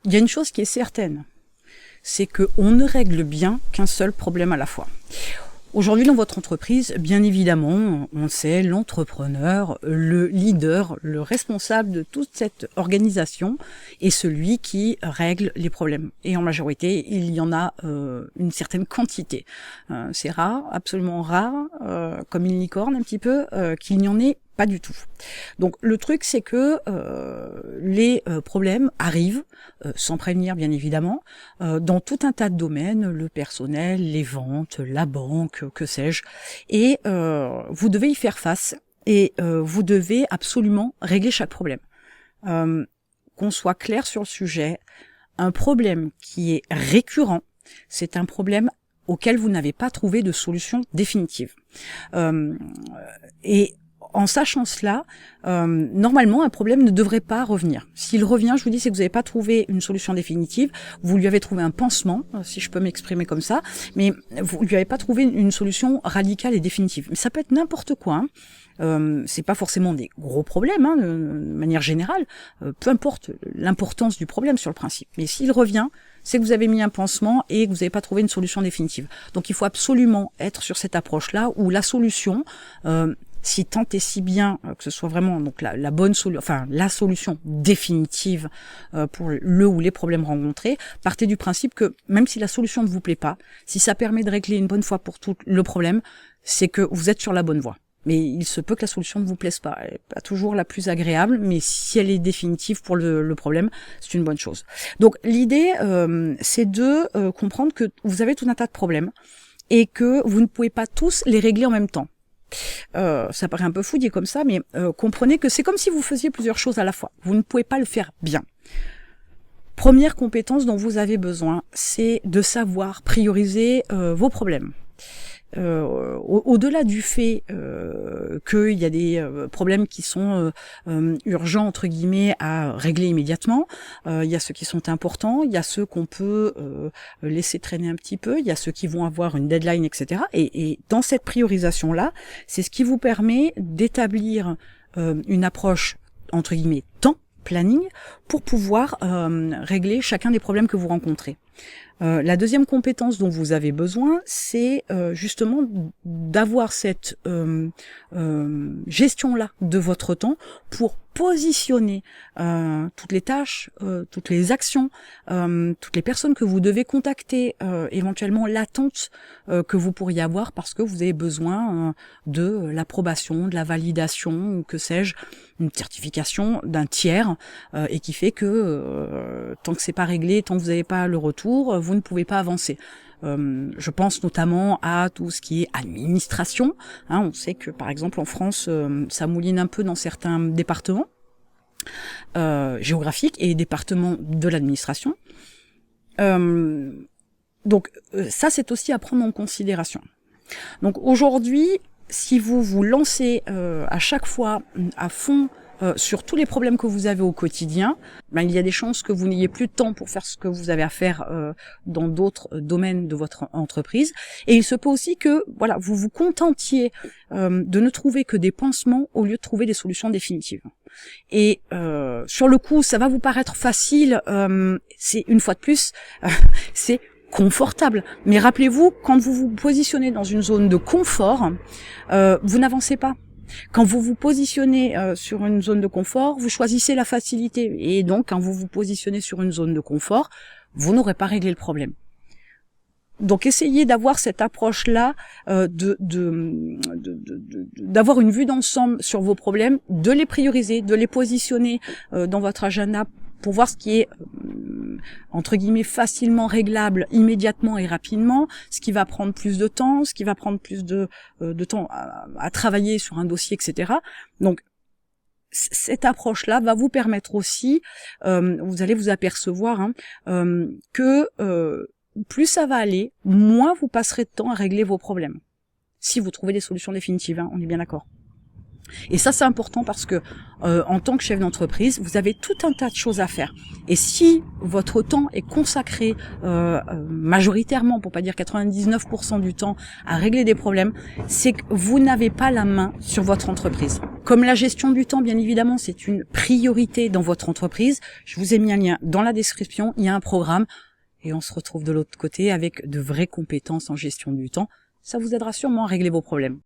Il y a une chose qui est certaine, c'est qu'on ne règle bien qu'un seul problème à la fois. Aujourd'hui, dans votre entreprise, bien évidemment, on sait, l'entrepreneur, le leader, le responsable de toute cette organisation est celui qui règle les problèmes. Et en majorité, il y en a une certaine quantité. C'est rare, absolument rare, comme une licorne un petit peu, qu'il n'y en ait pas du tout. Donc le truc, c'est que les problèmes arrivent, sans prévenir bien évidemment, dans tout un tas de domaines, le personnel, les ventes, la banque, que sais-je, et vous devez y faire face, et vous devez absolument régler chaque problème. Qu'on soit clair sur le sujet, un problème qui est récurrent, c'est un problème auquel vous n'avez pas trouvé de solution définitive. Et en sachant cela, normalement, un problème ne devrait pas revenir. S'il revient, je vous dis, c'est que vous n'avez pas trouvé une solution définitive, vous lui avez trouvé un pansement, si je peux m'exprimer comme ça, mais vous lui avez pas trouvé une solution radicale et définitive. Mais ça peut être n'importe quoi, hein. C'est pas forcément des gros problèmes, hein, de manière générale, peu importe l'importance du problème sur le principe. Mais s'il revient, c'est que vous avez mis un pansement et que vous n'avez pas trouvé une solution définitive. Donc il faut absolument être sur cette approche-là où la solution, si tant et si bien que ce soit vraiment donc la bonne solution, enfin la solution définitive pour le ou les problèmes rencontrés, partez du principe que même si la solution ne vous plaît pas, si ça permet de régler une bonne fois pour toutes le problème, c'est que vous êtes sur la bonne voie. Mais il se peut que la solution ne vous plaise pas. Elle n'est pas toujours la plus agréable, mais si elle est définitive pour le problème, c'est une bonne chose. Donc l'idée, c'est de comprendre que vous avez tout un tas de problèmes et que vous ne pouvez pas tous les régler en même temps. Ça paraît un peu fou dit comme ça, mais comprenez que c'est comme si vous faisiez plusieurs choses à la fois. Vous ne pouvez pas le faire bien. Première compétence dont vous avez besoin, c'est de savoir prioriser vos problèmes. Au-delà du fait qu'il y a des problèmes qui sont urgents entre guillemets à régler immédiatement, il y a ceux qui sont importants, il y a ceux qu'on peut laisser traîner un petit peu, il y a ceux qui vont avoir une deadline, etc. Et dans cette priorisation-là, c'est ce qui vous permet d'établir une approche entre guillemets temps planning pour pouvoir régler chacun des problèmes que vous rencontrez. La deuxième compétence dont vous avez besoin, c'est justement d'avoir cette gestion-là de votre temps pour positionner toutes les tâches, toutes les actions, toutes les personnes que vous devez contacter, éventuellement l'attente que vous pourriez avoir parce que vous avez besoin de l'approbation, de la validation, ou que sais-je, une certification d'un tiers, et qui fait que tant que c'est pas réglé, tant que vous n'avez pas le retour, vous ne pouvez pas avancer. Je pense notamment à tout ce qui est administration. Hein, on sait que par exemple en France, ça mouline un peu dans certains départements géographiques et départements de l'administration. Donc ça, c'est aussi à prendre en considération. Donc aujourd'hui, si vous vous lancez à chaque fois à fond sur tous les problèmes que vous avez au quotidien, ben, il y a des chances que vous n'ayez plus de temps pour faire ce que vous avez à faire dans d'autres domaines de votre entreprise. Et il se peut aussi que voilà, vous vous contentiez de ne trouver que des pansements au lieu de trouver des solutions définitives. Et sur le coup, ça va vous paraître facile, c'est une fois de plus, c'est confortable. Mais rappelez-vous, quand vous vous positionnez dans une zone de confort, vous n'avancez pas. Quand vous vous positionnez sur une zone de confort, vous choisissez la facilité. Et donc, quand vous vous positionnez sur une zone de confort, vous n'aurez pas réglé le problème. Donc, essayez d'avoir cette approche-là, d'avoir une vue d'ensemble sur vos problèmes, de les prioriser, de les positionner dans votre agenda pour voir ce qui est entre guillemets facilement réglable immédiatement et rapidement, ce qui va prendre plus de temps, ce qui va prendre plus de temps à travailler sur un dossier, etc. Donc cette approche-là va vous permettre aussi, vous allez vous apercevoir que plus ça va aller, moins vous passerez de temps à régler vos problèmes. Si vous trouvez des solutions définitives, on est bien d'accord. Et ça, c'est important parce que en tant que chef d'entreprise, vous avez tout un tas de choses à faire. Et si votre temps est consacré majoritairement, pour pas dire 99% du temps, à régler des problèmes, c'est que vous n'avez pas la main sur votre entreprise. Comme la gestion du temps, bien évidemment, c'est une priorité dans votre entreprise. Je vous ai mis un lien dans la description. Il y a un programme et on se retrouve de l'autre côté avec de vraies compétences en gestion du temps. Ça vous aidera sûrement à régler vos problèmes.